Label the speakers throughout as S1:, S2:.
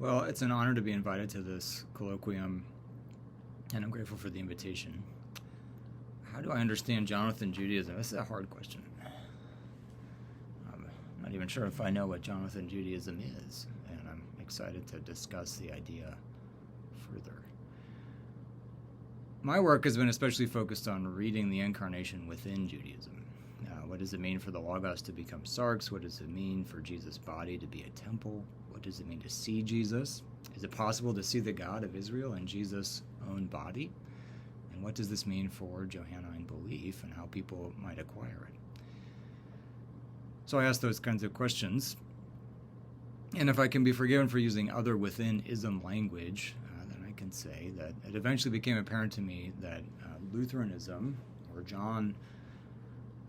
S1: Well, it's an honor to be invited to this colloquium, and I'm grateful for the invitation. How do I understand Jonathan Judaism? This is a hard question. I'm not even sure if I know what Jonathan Judaism is, and I'm excited to discuss the idea further. My work has been especially focused on reading the incarnation within Judaism. What does it mean for the Logos to become sarx? What does it mean for Jesus' body to be a temple? What does it mean to see Jesus? Is it possible to see the God of Israel in Jesus' own body? And what does this mean for Johannine belief and how people might acquire it? So I ask those kinds of questions. And if I can be forgiven for using other within-ism language, then I can say that it eventually became apparent to me that Lutheranism, or John,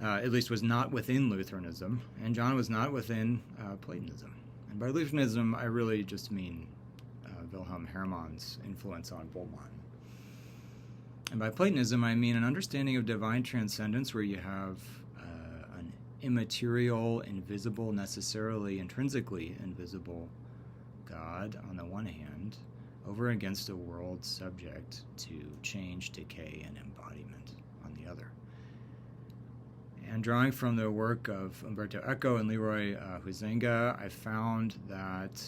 S1: at least was not within Lutheranism, and John was not within Platonism. And by Lutheranism, I really just mean Wilhelm Hermann's influence on Bultmann. And by Platonism, I mean an understanding of divine transcendence where you have an immaterial, invisible, necessarily intrinsically invisible God on the one hand, over against a world subject to change, decay, and embodiment on the other. And drawing from the work of Umberto Eco and Leroy Huizenga, I found that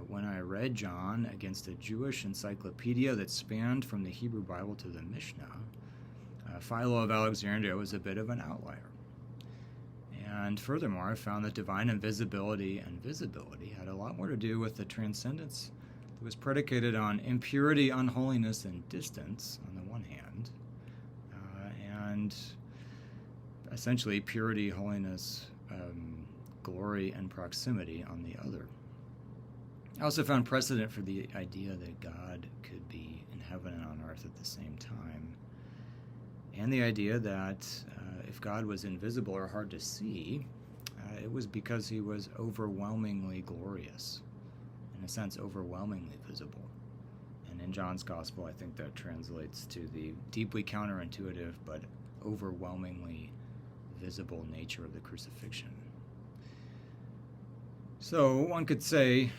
S1: when I read John against a Jewish encyclopedia that spanned from the Hebrew Bible to the Mishnah, Philo of Alexandria was a bit of an outlier. And furthermore, I found that divine invisibility and visibility had a lot more to do with the transcendence that was predicated on impurity, unholiness, and distance on the one hand, and essentially purity, holiness, glory, and proximity on the other. I also found precedent for the idea that God could be in heaven and on earth at the same time, and the idea that if God was invisible or hard to see, it was because he was overwhelmingly glorious, in a sense, overwhelmingly visible. And in John's Gospel, I think that translates to the deeply counterintuitive but overwhelmingly visible nature of the crucifixion. So one could say,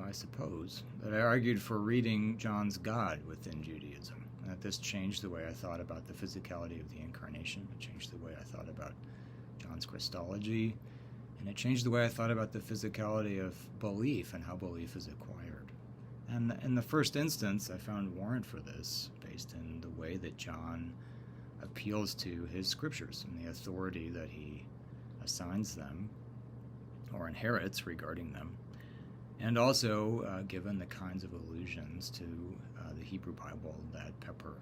S1: I suppose, that I argued for reading John's God within Judaism, and that this changed the way I thought about the physicality of the incarnation, it changed the way I thought about John's Christology, and it changed the way I thought about the physicality of belief and how belief is acquired. And in the first instance, I found warrant for this based in the way that John appeals to his scriptures and the authority that he assigns them or inherits regarding them, and also given the kinds of allusions to the Hebrew Bible that pepper